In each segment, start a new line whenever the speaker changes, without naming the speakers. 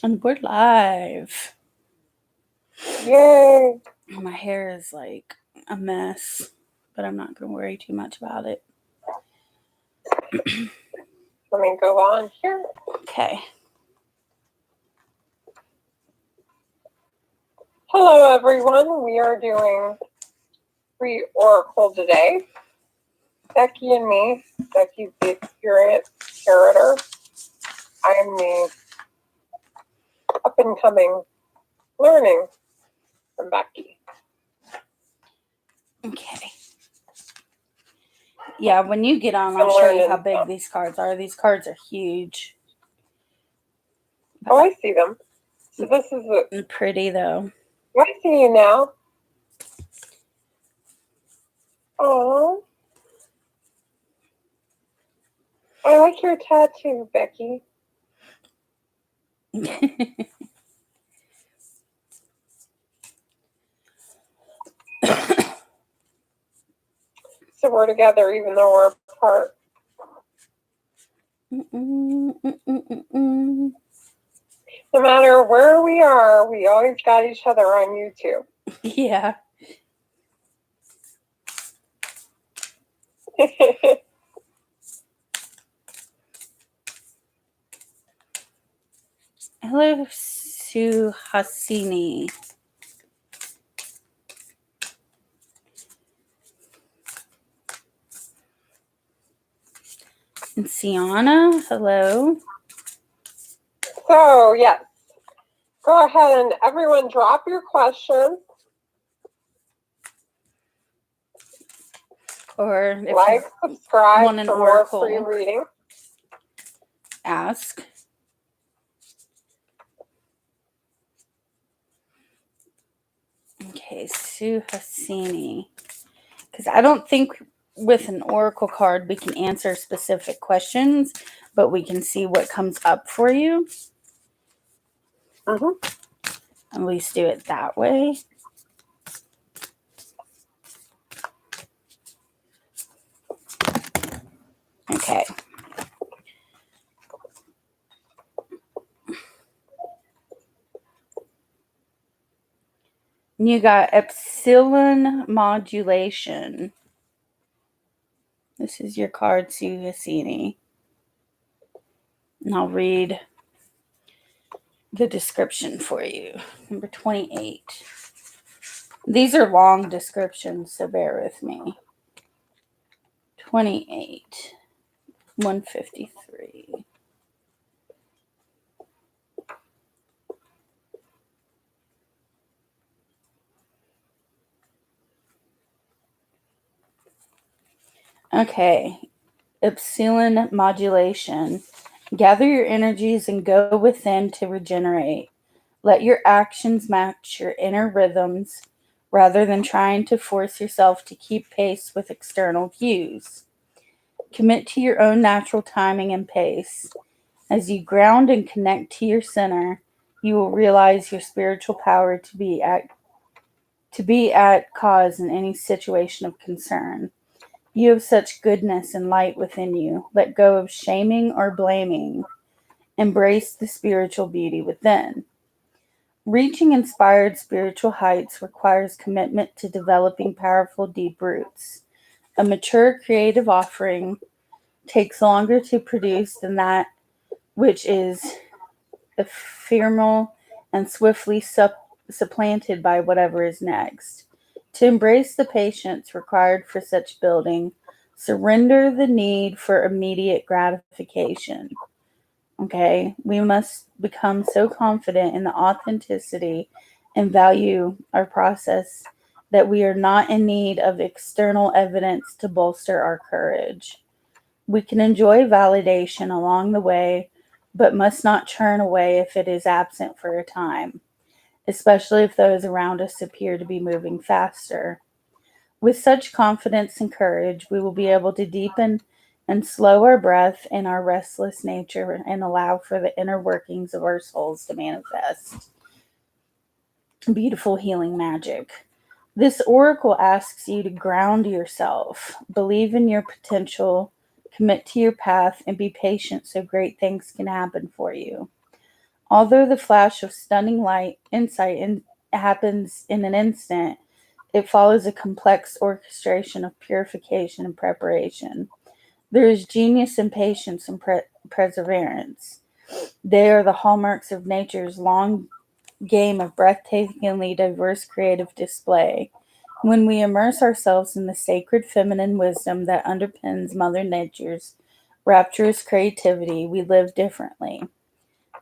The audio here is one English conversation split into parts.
And we're live.
Yay!
My hair is like a mess, but I'm not going to worry too much about it.
Let me go on here.
Okay.
Hello, everyone. We are doing free Oracle today. Becky and me. Becky's the experienced curator. I'm the up and coming learning from Becky.
Okay. Yeah, when you get on, I'll show you how big these cards are. These cards are huge.
Oh, I see them. So this is
pretty, though.
I see you now. Oh, I like your tattoo, Becky. So we're together even though we're apart. No matter where we are, we always got each other on YouTube.
Yeah. Hello, Suhasini. And Sienna, hello.
So, yes, go ahead and everyone drop your questions.
Or if
like, subscribe
want an
for
oracle,
more free reading.
Ask. Okay, Suhasini. Because I don't think with an oracle card we can answer specific questions, but we can see what comes up for you. At least do it that way. Okay. You got epsilon modulation. This is your card, Suhasini. And I'll read the description for you. Number 28. These are long descriptions, so bear with me. 28. 153. Okay. Epsilon modulation. Gather your energies and go within to regenerate. Let your actions match your inner rhythms rather than trying to force yourself to keep pace with external cues. Commit to your own natural timing and pace. As you ground and connect to your center, you will realize your spiritual power to be at cause in any situation of concern. You have such goodness and light within you. Let go of shaming or blaming. Embrace the spiritual beauty within. Reaching inspired spiritual heights requires commitment to developing powerful, deep roots. A mature creative offering takes longer to produce than that which is ephemeral and swiftly supplanted by whatever is next. To embrace the patience required for such building, surrender the need for immediate gratification. Okay, we must become so confident in the authenticity and value our process that we are not in need of external evidence to bolster our courage. We can enjoy validation along the way, but must not churn away if it is absent for a time, especially if those around us appear to be moving faster. With such confidence and courage, we will be able to deepen and slow our breath in our restless nature and allow for the inner workings of our souls to manifest. Beautiful healing magic. This oracle asks you to ground yourself, believe in your potential, commit to your path, and be patient so great things can happen for you. Although the flash of stunning insight happens in an instant, it follows a complex orchestration of purification and preparation. There is genius in patience and perseverance. They are the hallmarks of nature's long game of breathtakingly diverse creative display. When we immerse ourselves in the sacred feminine wisdom that underpins Mother Nature's rapturous creativity, we live differently.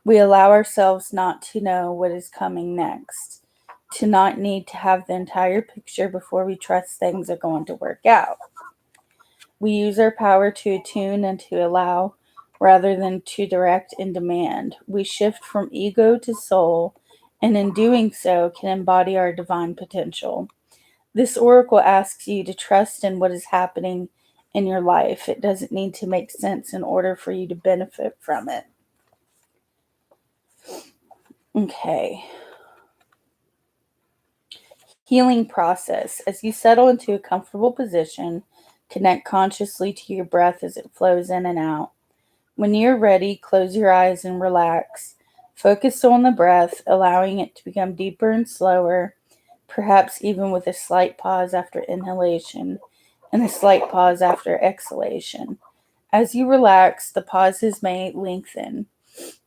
We allow ourselves not to know what is coming next, to not need to have the entire picture before we trust things are going to work out. We use our power to attune and to allow rather than to direct and demand. We shift from ego to soul, and in doing so, can embody our divine potential. This oracle asks you to trust in what is happening in your life. It doesn't need to make sense in order for you to benefit from it. Okay. Healing process. As you settle into a comfortable position, connect consciously to your breath as it flows in and out. When you're ready, close your eyes and relax. Focus on the breath, allowing it to become deeper and slower, perhaps even with a slight pause after inhalation and a slight pause after exhalation. As you relax, the pauses may lengthen.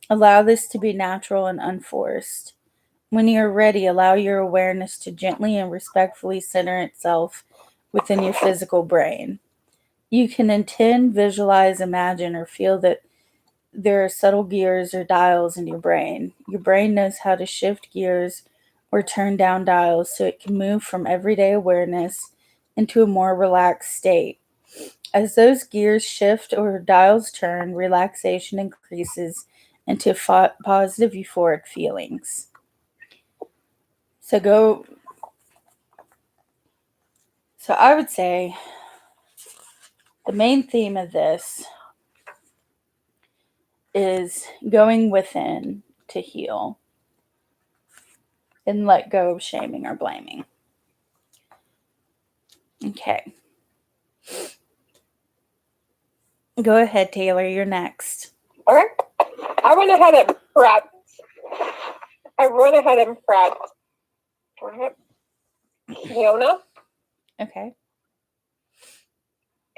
Allow this to be natural and unforced. When you are ready, allow your awareness to gently and respectfully center itself within your physical brain. You can intend, visualize, imagine, or feel that there are subtle gears or dials in your brain. Your brain knows how to shift gears or turn down dials so it can move from everyday awareness into a more relaxed state. As those gears shift or dials turn, relaxation increases into positive euphoric feelings. So I would say the main theme of this is going within to heal and let go of shaming or blaming. Okay. Go ahead, Taylor. You're next.
All right. I went ahead and prepped. Kiona.
Okay.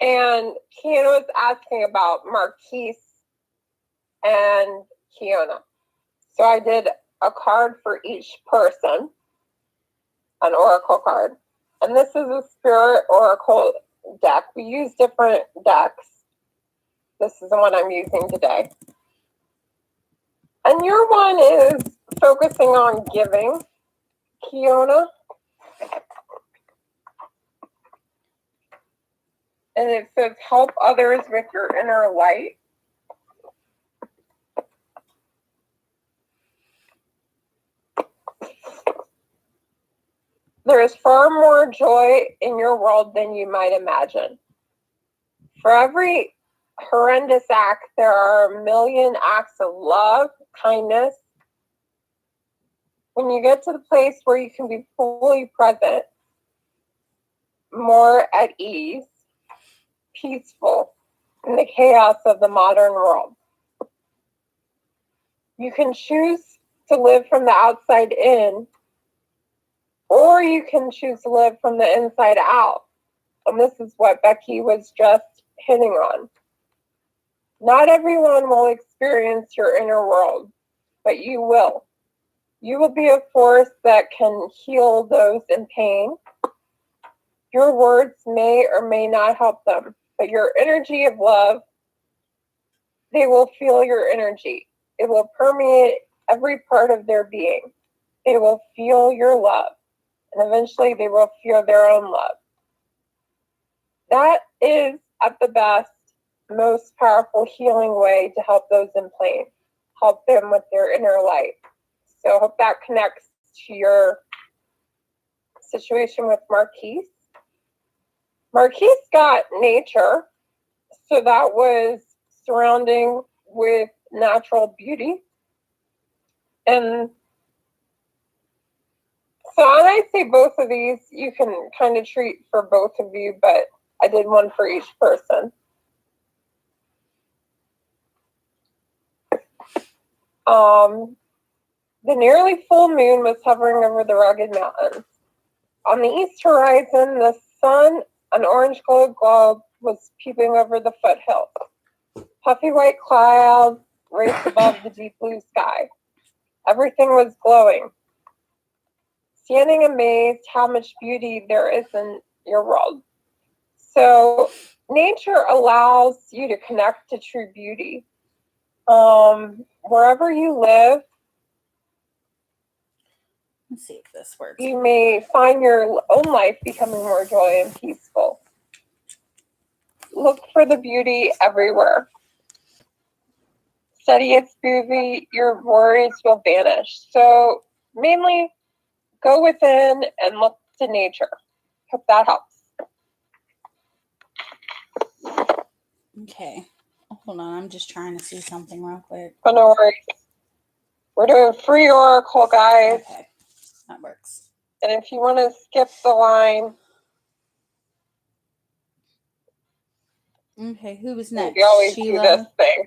And Kiona was asking about Marquise and Kiona. So I did a card for each person, an oracle card. And this is a spirit oracle deck. We use different decks. This is the one I'm using today. And your one is focusing on giving, Kiona. And it says, help others with your inner light. There is far more joy in your world than you might imagine. For every horrendous act, there are a million acts of love, kindness. When you get to the place where you can be fully present, more at ease, peaceful in the chaos of the modern world, you can choose to live from the outside in, or you can choose to live from the inside out. And this is what Becky was just hitting on. Not everyone will experience your inner world, but you will. You will be a force that can heal those in pain. Your words may or may not help them, but your energy of love, they will feel your energy. It will permeate every part of their being. They will feel your love, and eventually they will feel their own love. That is, at the best, most powerful healing way to help those in pain, help them with their inner light. So I hope that connects to your situation with Marquise. Marquise got nature, so that was surrounding with natural beauty. And so I'd say both of these you can kind of treat for both of you, but I did one for each person. The nearly full moon was hovering over the rugged mountains. On the east horizon, the sun, an orange-colored globe, was peeping over the foothills. Puffy white clouds raced above the deep blue sky. Everything was glowing. Standing amazed how much beauty there is in your world. So nature allows you to connect to true beauty. Wherever you live,
Let's see if this works.
you may find your own life becoming more joy and peaceful. Look for the beauty everywhere. Study its beauty, your worries will vanish. So mainly go within and look to nature. Hope that helps.
Okay. Hold on, I'm just trying to see something real quick.
But no worries. We're doing free oracle, guys.
Okay, that works.
And if you want to skip the line,
Okay, who was next?
we always
Sheila.
do this thing.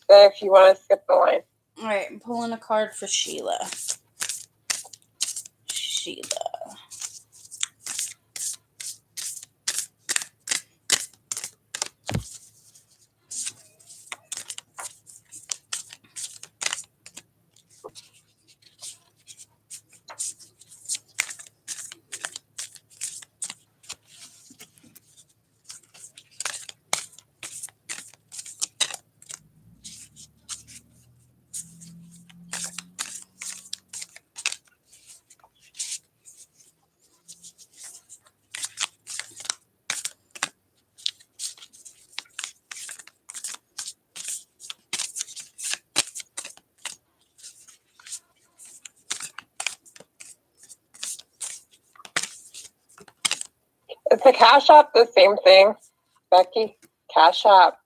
Then if you want to skip the line.
All right, I'm pulling a card for Sheila. Sheila.
Is the Cash App the same thing, Becky? Cash App.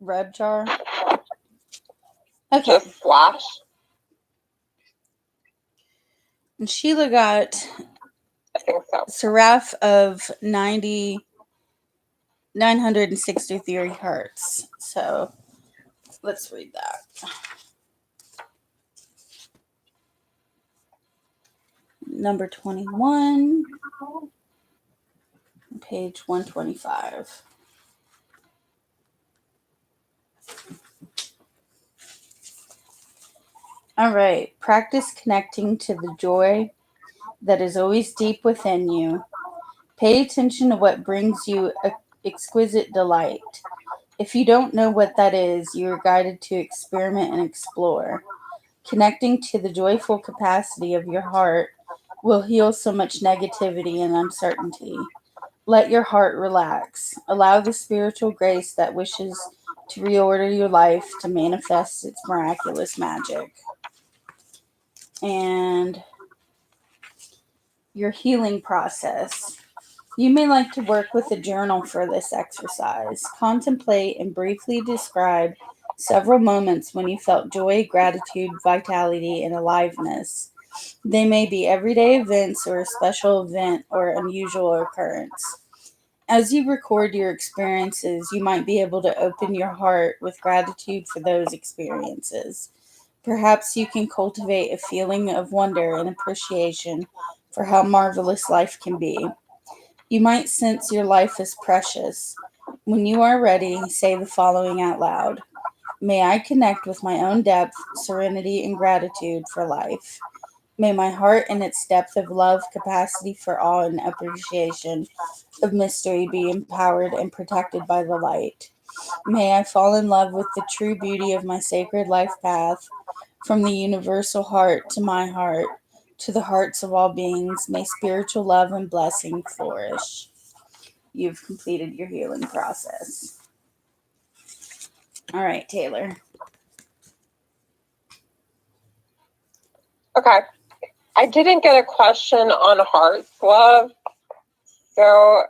Red jar. Okay.
Just slash.
And Sheila got
I think so.
Seraph of 963 hertz. So let's read that. Number 21, page 125. All right. Practice connecting to the joy that is always deep within you. Pay attention to what brings you exquisite delight. If you don't know what that is, you are guided to experiment and explore. Connecting to the joyful capacity of your heart will heal so much negativity and uncertainty. Let your heart relax. Allow the spiritual grace that wishes to reorder your life to manifest its miraculous magic. And your healing process. You may like to work with a journal for this exercise. Contemplate and briefly describe several moments when you felt joy, gratitude, vitality, and aliveness. They may be everyday events or a special event or unusual occurrence. As you record your experiences, you might be able to open your heart with gratitude for those experiences. Perhaps you can cultivate a feeling of wonder and appreciation for how marvelous life can be. You might sense your life is precious. When you are ready, say the following out loud. May I connect with my own depth, serenity, and gratitude for life. May my heart in its depth of love, capacity for awe, and appreciation of mystery be empowered and protected by the light. May I fall in love with the true beauty of my sacred life path. From the universal heart to my heart, to the hearts of all beings, may spiritual love and blessing flourish. You've completed your healing process. All right, Taylor.
Okay. I didn't get a question on heart's love, so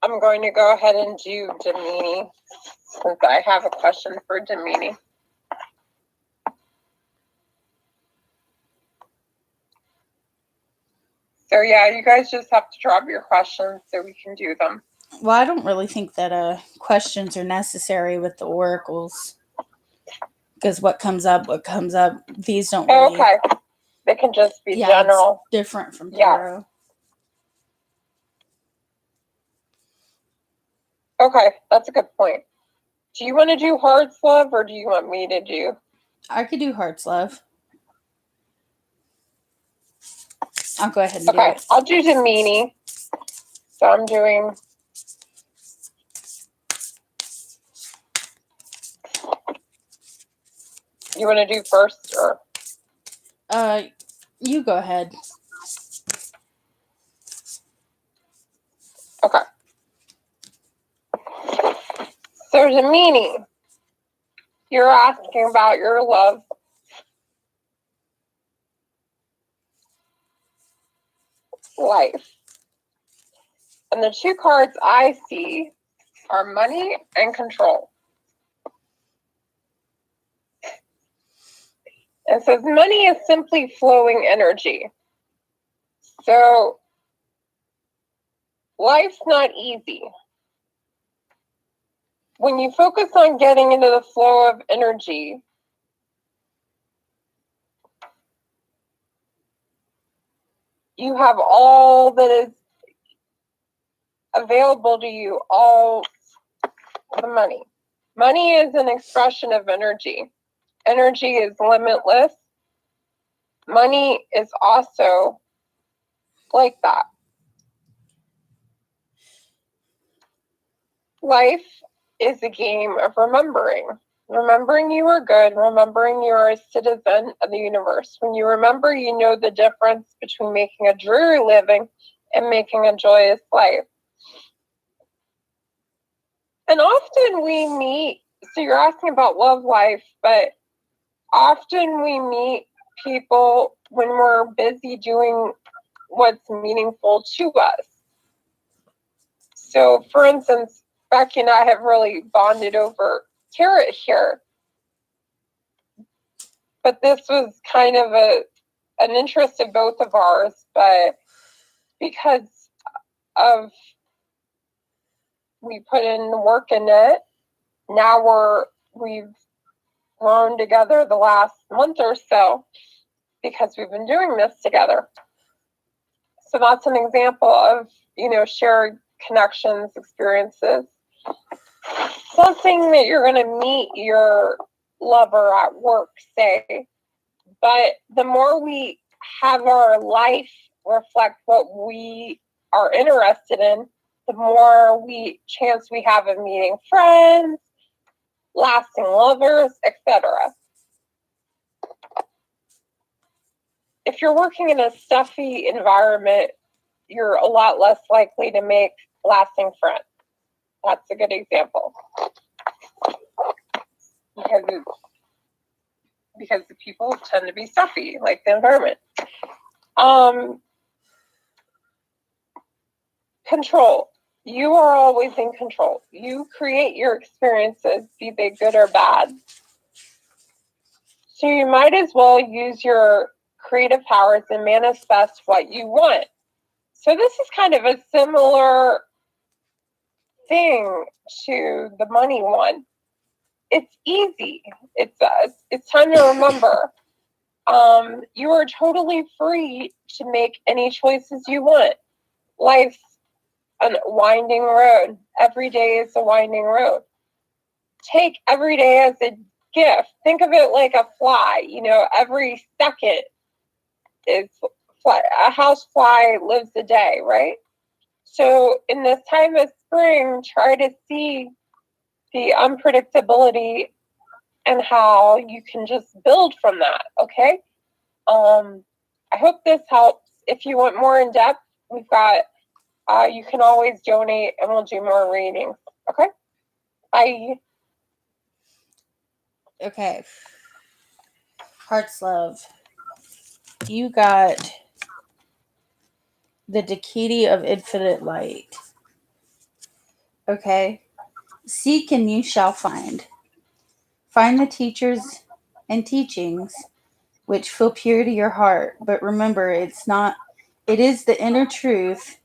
I'm going to go ahead and do Damini, since I have a question for Damini. So yeah, you guys just have to drop your questions so we can do them.
Well, I don't really think that questions are necessary with the oracles. Because what comes up. These don't really.
Okay. They can just be
Yeah,
general.
it's different from
Yeah.
tarot.
Okay, that's a good point. Do you want to do hearts, love, or do you want me to do?
I could do hearts, love. I'll go ahead and do
Okay,
it.
I'll do Damini. So I'm doing. You want to do first, or?
You go ahead.
Okay. So Damini, you're asking about your love life. And the two cards I see are money and control. It says money is simply flowing energy. So life's not easy. When you focus on getting into the flow of energy, you have all that is available to you, all the money. Money is an expression of energy. Energy is limitless. Money is also like that. Life is a game of remembering. Remembering you are good, remembering you are a citizen of the universe. When you remember, you know the difference between making a dreary living and making a joyous life. And often we meet, so you're asking about love life, but often we meet people when we're busy doing what's meaningful to us. So, for instance, Becky and I have really bonded over tarot here. But this was kind of an interest of both of ours, but because of we put in work in it, now we've grown together the last month or so because we've been doing this together. So that's an example of, shared connections, experiences. Something that you're going to meet your lover at work, say, but the more we have our life reflect what we are interested in, the more chance we have of meeting friends, lasting lovers, etc. If you're working in a stuffy environment, you're a lot less likely to make lasting friends. That's a good example. Because the people tend to be stuffy, like the environment. Control. You are always in control. You create your experiences, be they good or bad. So you might as well use your creative powers and manifest what you want. So this is kind of a similar thing to the money one. It's easy. It's time to remember. You are totally free to make any choices you want. Life's a winding road. Every day is a winding road. Take every day as a gift. Think of it like a fly. Every second is fly. A house fly lives a day, right? So in this time of spring, try to see the unpredictability and how you can just build from that. Okay. I hope this helps. If you want more in depth, we've got. You can always donate, and we'll do more readings. Okay. Bye.
Okay. Hearts, love. You got the Decade of Infinite Light. Okay. Seek and you shall find. Find the teachers and teachings which feel pure to your heart, but remember it is the inner truth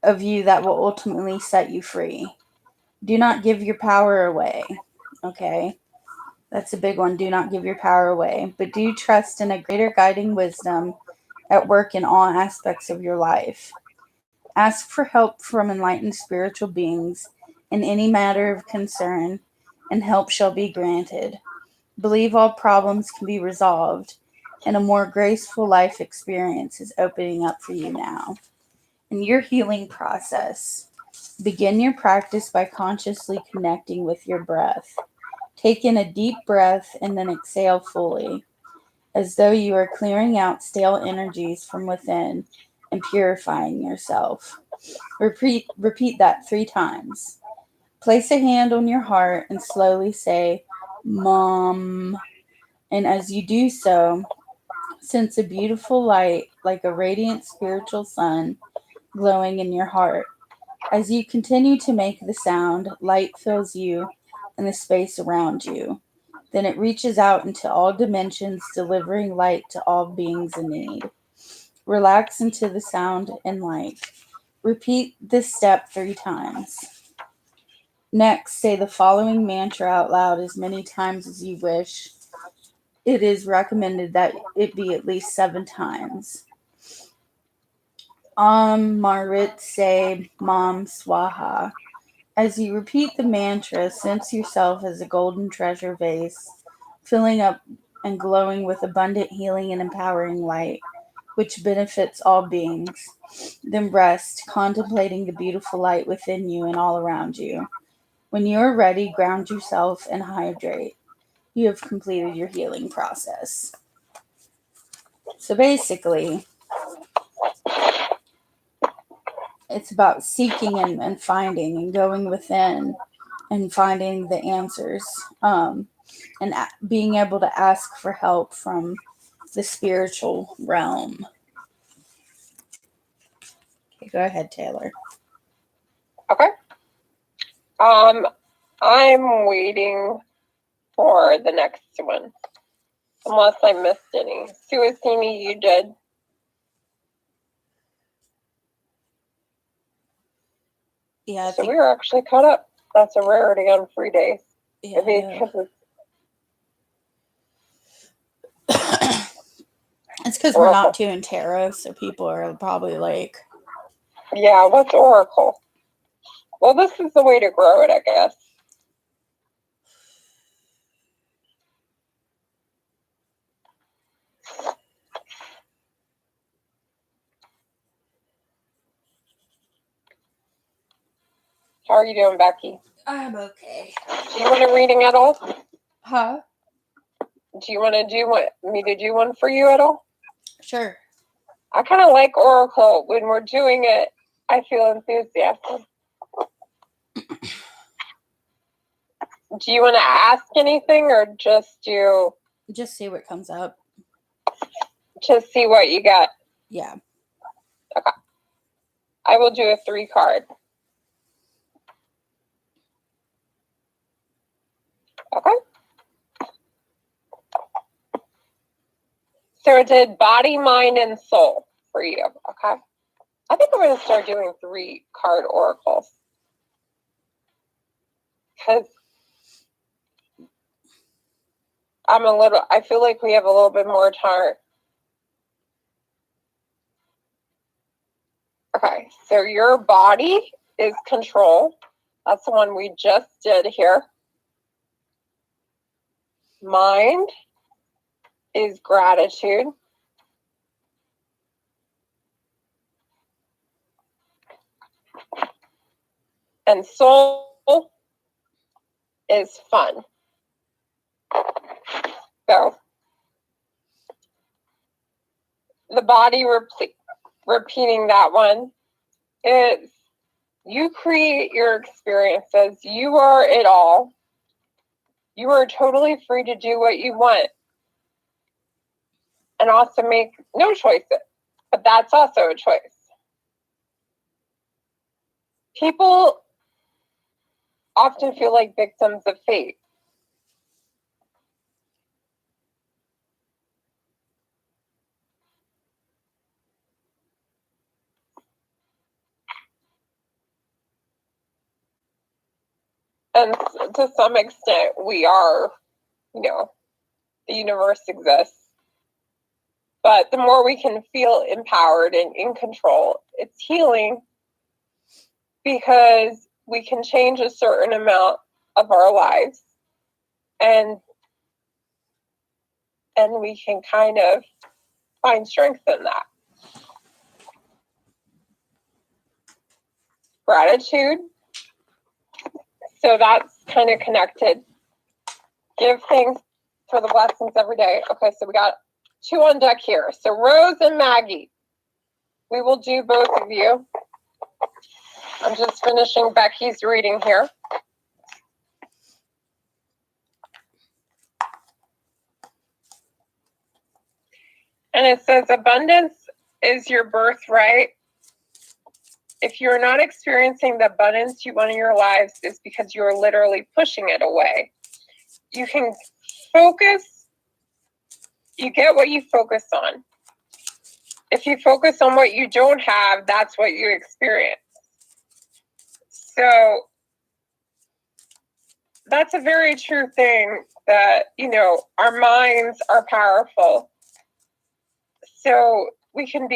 of you that will ultimately set you free. Do not give your power away. Okay? That's a big one. Do not give your power away, but do trust in a greater guiding wisdom at work in all aspects of your life. Ask for help from enlightened spiritual beings in any matter of concern, and help shall be granted. Believe all problems can be resolved, and a more graceful life experience is opening up for you now. In your healing process, begin your practice by consciously connecting with your breath. Take in a deep breath and then exhale fully, as though you are clearing out stale energies from within and purifying yourself. Repeat that 3 times. Place a hand on your heart and slowly say, Mom. And as you do so, sense a beautiful light like a radiant spiritual sun glowing in your heart. As you continue to make the sound, light fills you and the space around you. Then it reaches out into all dimensions, delivering light to all beings in need. Relax into the sound and light. Repeat this step 3 times. Next, say the following mantra out loud as many times as you wish. It is recommended that it be at least 7 times. Marit Se Mam Swaha. As you repeat the mantra, sense yourself as a golden treasure vase, filling up and glowing with abundant healing and empowering light, which benefits all beings. Then rest, contemplating the beautiful light within you and all around you. When you are ready, ground yourself and hydrate. You have completed your healing process. So basically, it's about seeking and finding and going within and finding the answers, and being able to ask for help from the spiritual realm. Okay, go ahead, Taylor.
Okay. I'm waiting for the next one, unless I missed any. Suicini, you did.
Yeah,
so we were actually caught up. That's a rarity on free days.
Yeah, it's because we're not doing tarot, so people are probably like,
yeah, what's Oracle? Well, this is the way to grow it, I guess. How are you doing, Becky?
I'm okay.
Do you want a reading at all?
Huh?
Do you want me to do one for you at all?
Sure.
I kind of like Oracle. When we're doing it, I feel enthusiastic. Do you want to ask anything, or just
see what comes up?
Just see what you got.
Yeah.
Okay. I will do a 3 card. Okay. So it did body, mind, and soul for you. Okay. I think I'm going to start doing 3 card oracles. Because I feel like we have a little bit more time. Okay. So your body is control. That's the one we just did here. Mind is gratitude. And soul is fun. So the body repeating that one is you create your experiences. You are it all. You are totally free to do what you want and also make no choices. But that's also a choice. People often feel like victims of fate. And to some extent, we are, the universe exists. But the more we can feel empowered and in control, it's healing, because we can change a certain amount of our lives, and we can kind of find strength in that. Gratitude. So that's kind of connected. Give thanks for the blessings every day. Okay, so we got 2 on deck here. So Rose and Maggie, we will do both of you. I'm just finishing Becky's reading here. And it says, abundance is your birthright. If you're not experiencing the abundance you want in your lives, it's because you're literally pushing it away. You can focus, you get what you focus on. If you focus on what you don't have, that's what you experience. So that's a very true thing, that, our minds are powerful. So we can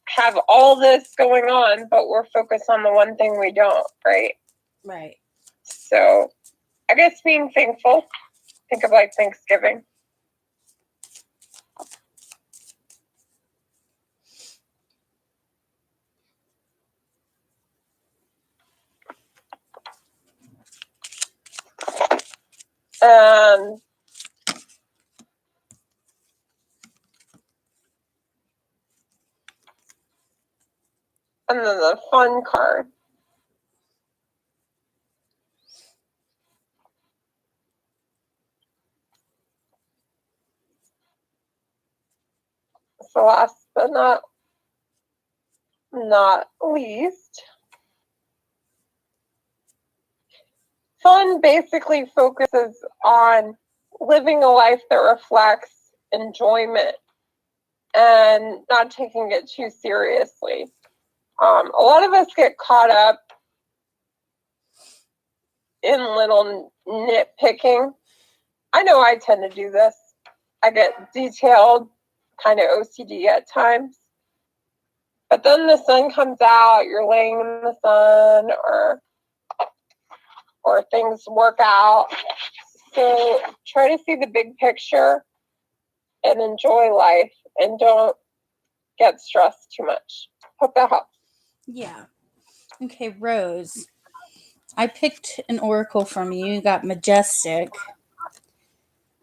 have all this going on, but we're focused on the one thing we don't, right?
Right.
So I guess being thankful, think of like Thanksgiving. And then the fun card. So last but not least, fun basically focuses on living a life that reflects enjoyment and not taking it too seriously. A lot of us get caught up in little nitpicking. I know I tend to do this. I get detailed, kind of OCD at times. But then the sun comes out, you're laying in the sun, or things work out. So try to see the big picture and enjoy life, and don't get stressed too much. Hope that helps.
Yeah. Okay, Rose. I picked an oracle from you. You got Majestic.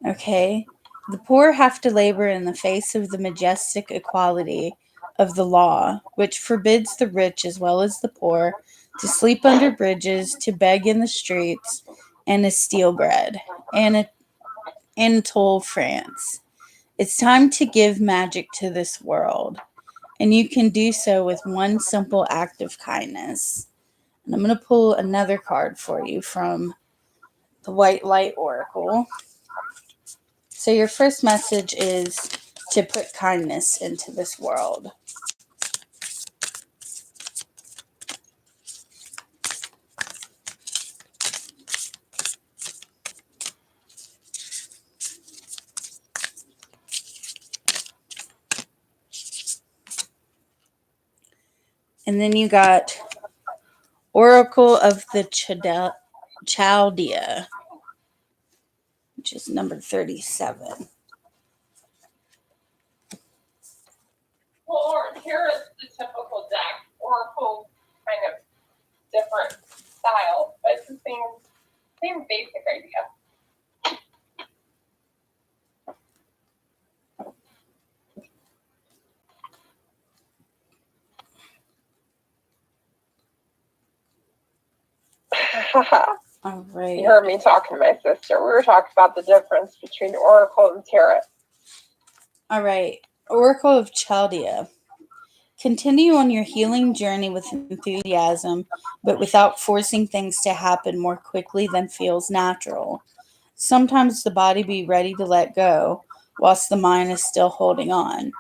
Okay. The poor have to labor in the face of the majestic equality of the law, which forbids the rich as well as the poor to sleep under bridges, to beg in the streets, and to steal bread. Anatole, France. It's time to give magic to this world, and you can do so with one simple act of kindness. And I'm going to pull another card for you from the White Light Oracle. So your first message is to put kindness into this world. And then you got Oracle of the Chaldea, which is number 37.
Well, here is the typical deck. Oracle, kind of different style, but it's the same basic idea.
All right.
You heard me talking to my sister. We were talking about the difference between Oracle and Tarot.
All right. Oracle of Chaldea. Continue on your healing journey with enthusiasm, but without forcing things to happen more quickly than feels natural. Sometimes the body be ready to let go, whilst the mind is still holding on.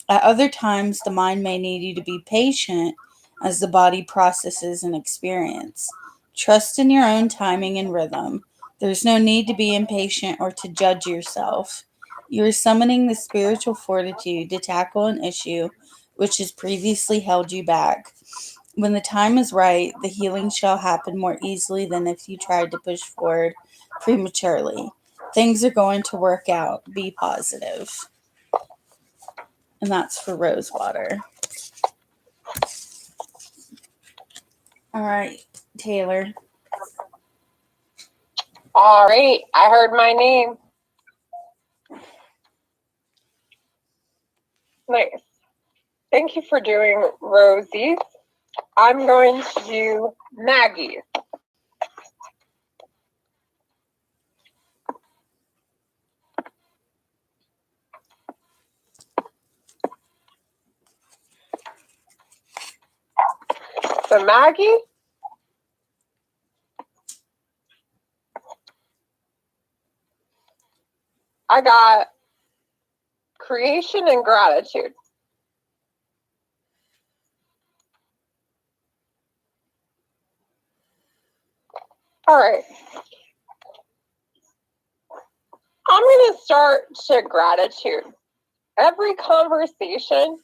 At other times, the mind may need you to be patient as the body processes an experience. Trust in your own timing and rhythm. There's no need to be impatient or to judge yourself. You are summoning the spiritual fortitude to tackle an issue which has previously held you back. When the time is right, the healing shall happen more easily than if you tried to push forward prematurely. Things are going to work out. Be positive. And that's for Rosewater. All right, Taylor.
All right, I heard my name. Nice. Thank you for doing Rosie's. I'm going to do Maggie's. So Maggie, I got creation and gratitude. All right. I'm going to start to gratitude. Every conversation,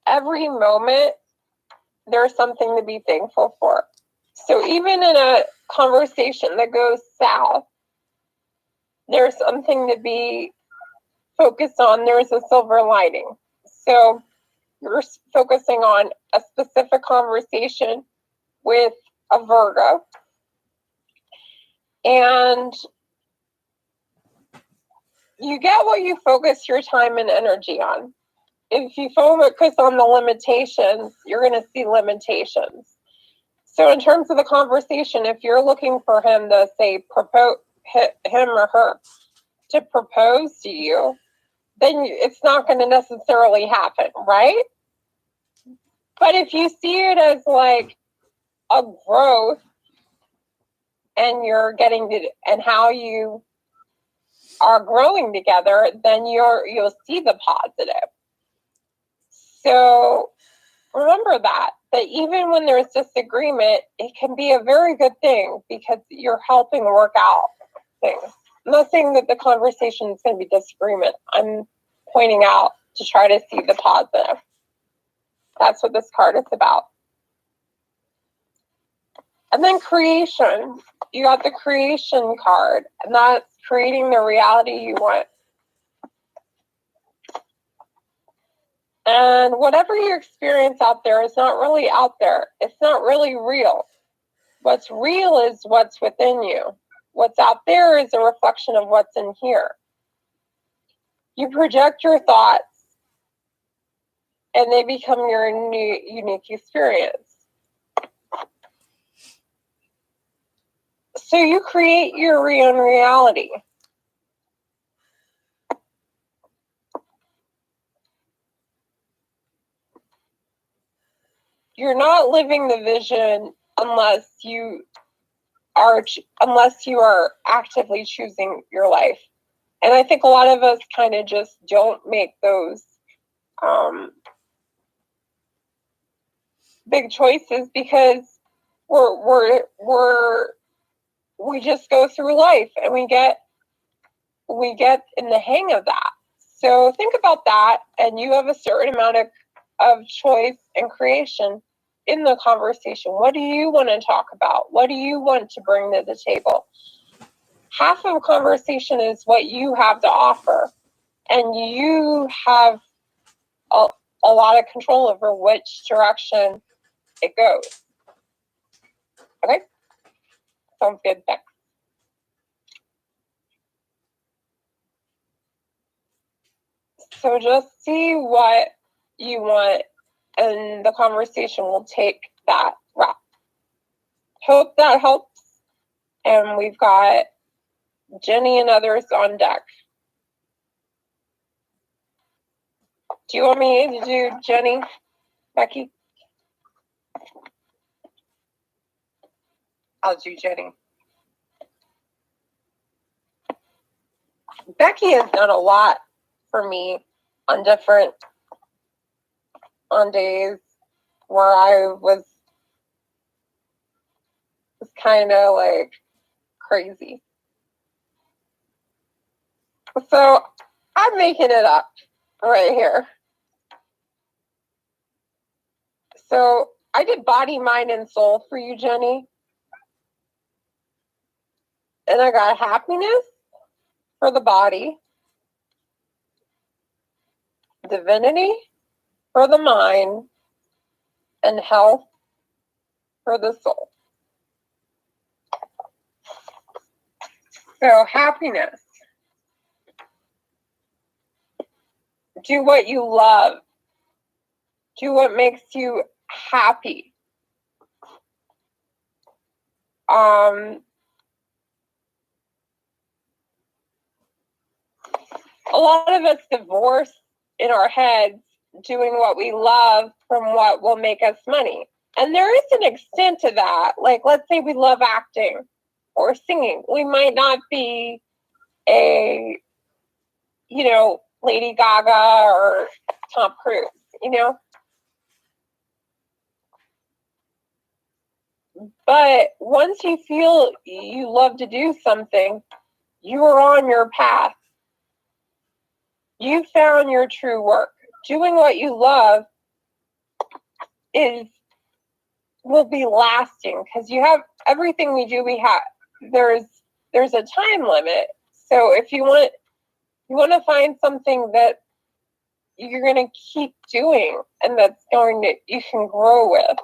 every moment, there's something to be thankful for. So even in a conversation that goes south, there's something to be focused on. There's a silver lining. So you're focusing on a specific conversation with a Virgo, and you get what you focus your time and energy on. If you focus on the limitations, you're going to see limitations. So in terms of the conversation, if you're looking for him to say propose, him or her to propose to you, then it's not going to necessarily happen, right? But if you see it as like a growth, and you're getting to, and how you are growing together, then you'll see the positive. So remember that even when there's disagreement, it can be a very good thing because you're helping work out things. I'm not saying that the conversation is going to be disagreement. I'm pointing out to try to see the positive. That's what this card is about. And then creation. You got the creation card, and that's creating the reality you want. And whatever you experience out there is not really out there. It's not really real. What's real is what's within you. What's out there is a reflection of what's in here. You project your thoughts, and they become your new, unique experience. So you create your own reality. You're not living the vision unless you are actively choosing your life. And I think a lot of us kind of just don't make those big choices because we just go through life and we get in the hang of that. So think about that, and you have a certain amount of choice and creation in the conversation. What do you want to talk about? What do you want to bring to the table? Half of a conversation is what you have to offer, and you have a lot of control over which direction it goes. Okay? Sounds good, Beck. So just see what you want, and the conversation will take that route. Hope that helps. And we've got Jenny and others on deck. Do you want me to do Jenny, Becky? I'll do Jenny. Becky has done a lot for me on days where I was kind of like crazy. So I'm making it up right here. So I did body, mind, and soul for you, Jenny. And I got happiness for the body, divinity for the mind, and health for the soul. So happiness. Do what you love. Do what makes you happy. A lot of us divorce in our heads doing what we love from what will make us money. And there is an extent to that. Like, let's say we love acting or singing. We might not be a, Lady Gaga or Tom Cruise, But once you feel you love to do something, you are on your path. You found your true work. Doing what you love will be lasting because you have everything we do. There's a time limit. So if you want to find something that you're going to keep doing and you can grow with.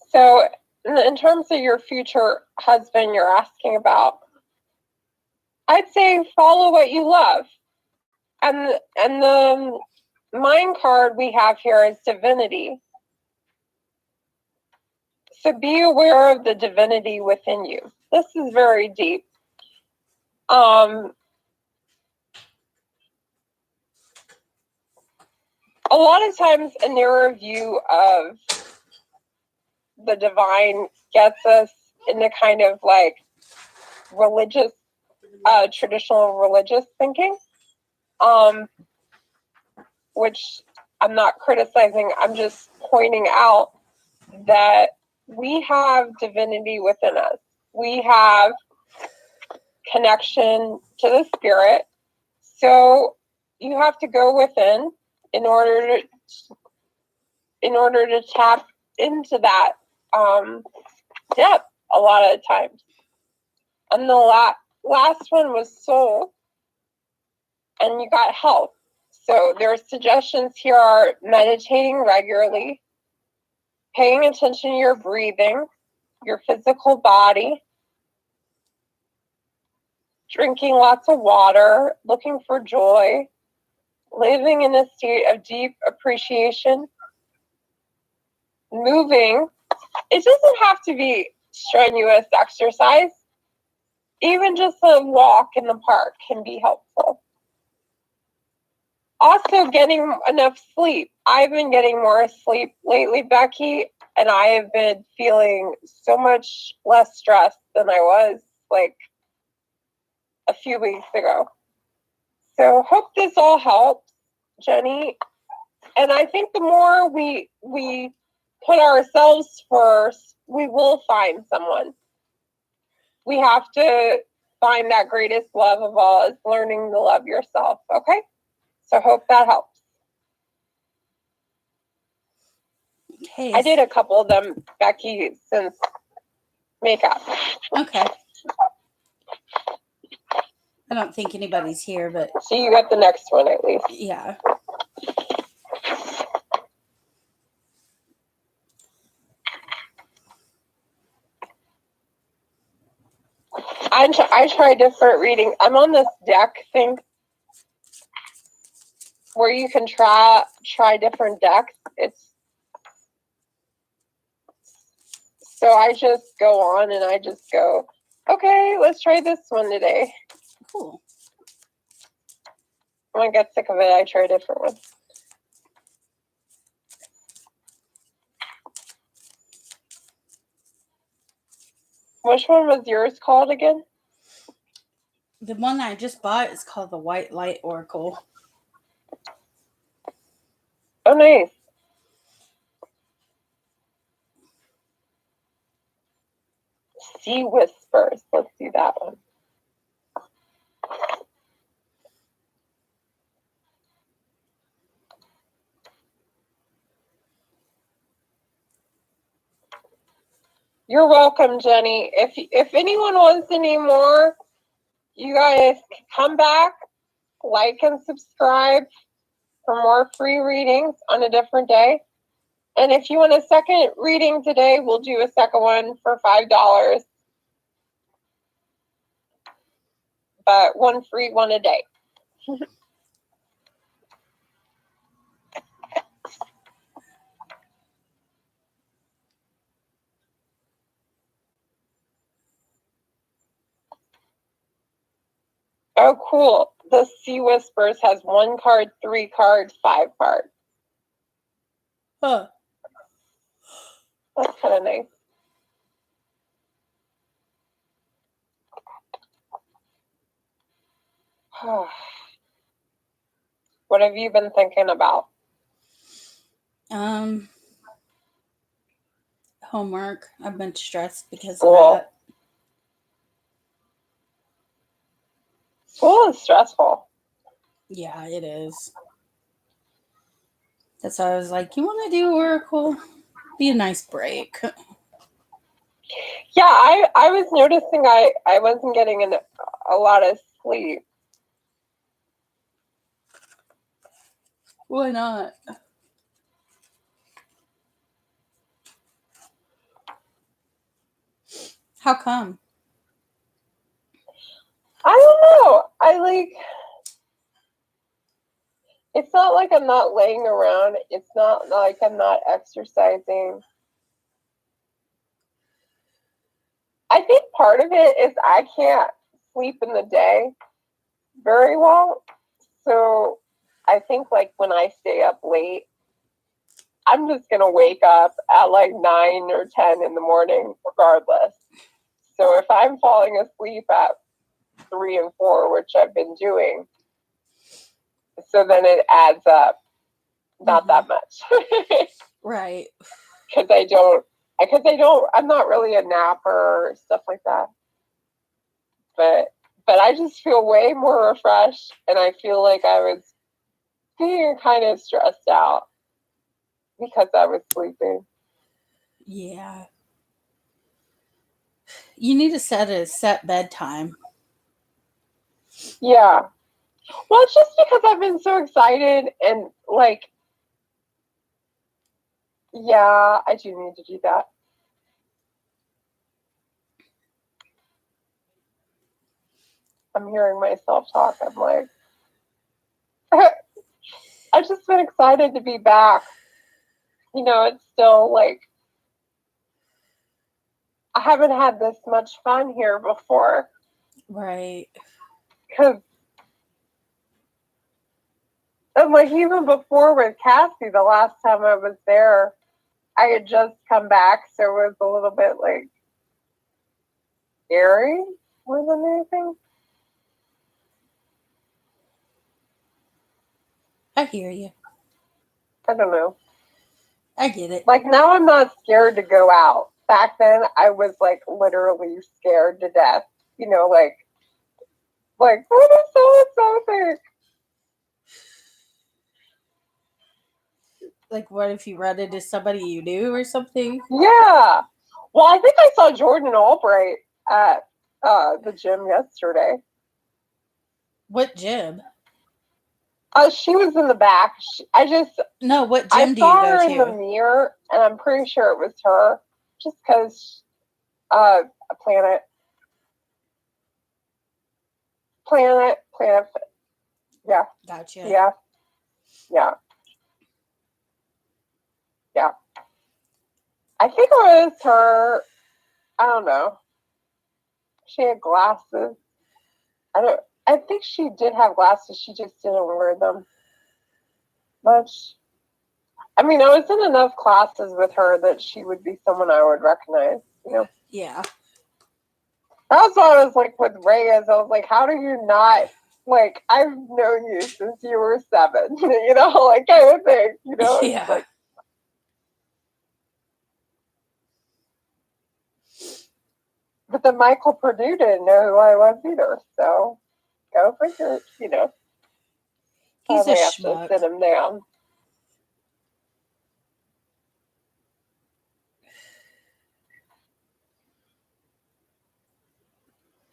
So in terms of your future husband you're asking about, I'd say follow what you love. And the mind card we have here is divinity. So be aware of the divinity within you. This is very deep. A lot of times a nearer view of the divine gets us into kind of like religious, traditional religious thinking, which I'm not criticizing. I'm just pointing out that we have divinity within us. We have connection to the spirit. So you have to go within in order to tap into that depth a lot of times. And the last one was soul, and you got health. So their suggestions here are meditating regularly, paying attention to your breathing, your physical body, drinking lots of water, looking for joy, living in a state of deep appreciation, moving. It doesn't have to be strenuous exercise. Even just a walk in the park can be helpful. Also, getting enough sleep. I've been getting more sleep lately, Becky, and I have been feeling so much less stressed than I was like a few weeks ago. So hope this all helps, Jenny. And I think the more we put ourselves first, we will find someone. We have to find that greatest love of all is learning to love yourself. Okay? So hope that helps.
Okay.
I did a couple of them, Becky, since makeup.
Okay. I don't think anybody's here, but
So you got the next one at least.
yeah.
I try different reading. I'm on this deck thing where you can try different decks. So I just go on and I just go, okay, let's try this one today.
Cool.
When I get sick of it, I try a different one. Which one was yours called again?
The one that I just bought is called the White Light Oracle.
Oh, nice. Sea Whispers. Let's do that one. You're welcome, Jenny. If anyone wants any more, you guys come back, like and subscribe for more free readings on a different day. And if you want a second reading today, we'll do a second one for $5. But one free, one a day. Oh, cool. The Sea Whispers has 1 card, 3 cards, 5 cards.
Huh.
That's kind of nice. What have you been thinking about?
Homework. I've been stressed because
School.
of that.
School is stressful.
Yeah, it is. That's why I was like, you want to do Oracle? Be a nice break.
Yeah, I was noticing I wasn't getting a lot of sleep.
Why not? How come?
I don't know. It's not like I'm not laying around. It's not like I'm not exercising. I think part of it is I can't sleep in the day very well. So I think like when I stay up late, I'm just going to wake up at like 9 or 10 in the morning regardless. So if I'm falling asleep at 3 and 4, which I've been doing, so then it adds up. Not that much.
Right.
Because I'm not really a napper or stuff like that. But I just feel way more refreshed, and I feel like I was being kind of stressed out because I was sleeping.
Yeah. You need to set a set bedtime.
Yeah. Well, it's just because I've been so excited and like, yeah, I do need to do that. I'm hearing myself talk. I'm like, I've just been excited to be back. You know, it's still like, I haven't had this much fun here before.
Right.
Because, and like, even before with Cassie, the last time I was there, I had just come back, so it was a little bit like scary more than anything.
I hear you.
I don't know.
I get it.
Like, now I'm not scared to go out. Back then, I was like literally scared to death. You know, like what is so think?
Like, what if you run into somebody you knew or something?
Yeah. Well, I think I saw Jordan Albright at the gym yesterday.
What gym?
She was in the back.
No, what
I
gym do you
saw
go
her in the
to?
mirror, and I'm pretty sure it was her, just because a Planet. Yeah.
Gotcha.
Yeah. I think it was her. I don't know. She had glasses. I think she did have glasses. She just didn't wear them much. I mean, I was in enough classes with her that she would be someone I would recognize, you know?
Yeah.
That's why I was like with Reyes. I was like, how do you not, like, I've known you since you were 7, you know, like kind of thing, you know?
Yeah.
Like, But then Michael Purdue didn't know who I was either. So go figure,
He's a
probably have
schmuck.
to sit him down.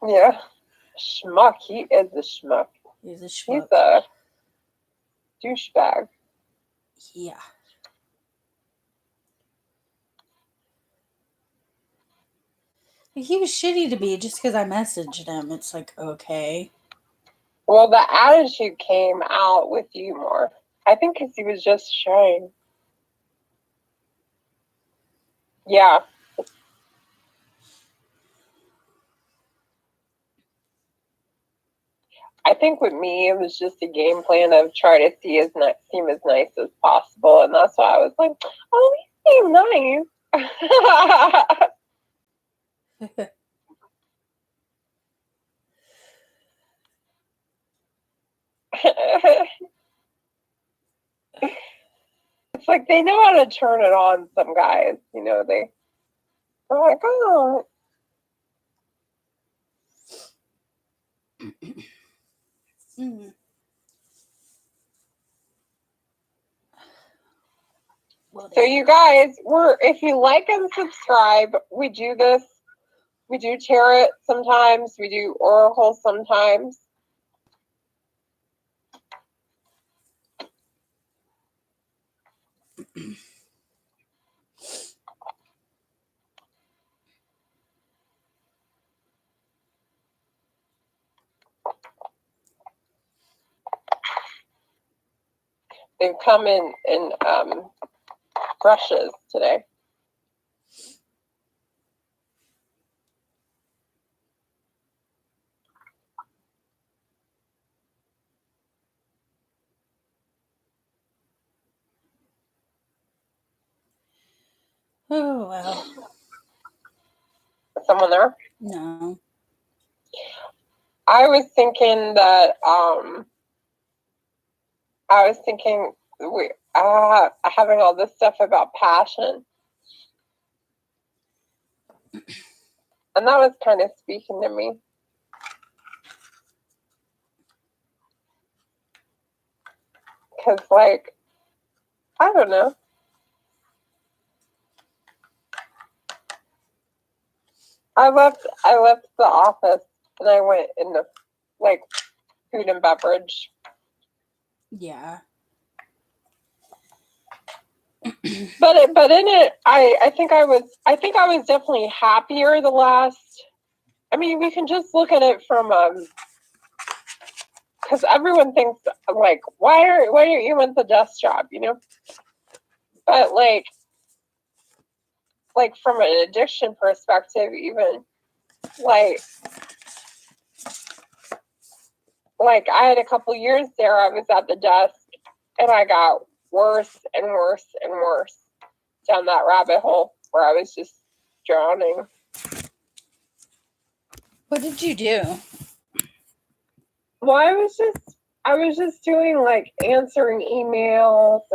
Yeah. Schmuck. He is a schmuck.
He's a
He's
schmuck.
a douchebag.
Yeah. He was shitty to me just because I messaged him. It's like, okay.
Well, the attitude came out with you more. I think because he was just shying. Yeah. I think with me, it was just a game plan of try to seem as nice as possible, and that's why I was like, "Oh, he seemed nice." It's like they know how to turn it on. Some guys, they're like, "Oh."
Mm. Well,
So you guys, if you like and subscribe, we do this. We do tarot sometimes. We do oracle sometimes. They've come in brushes today.
oh well.
Someone there?
No.
I was thinking that we having all this stuff about passion, and that was kind of speaking to me. Because, like, I don't know. I left the office and I went into like food and beverage.
Yeah.
But in it, I think I was definitely happier the last. I mean, we can just look at it from because everyone thinks like, why are you in the desk job, But like from an addiction perspective, even like I had a couple years there, I was at the desk and I got worse and worse and worse down that rabbit hole where I was just drowning.
What did you do?
Well, I was just doing like answering emails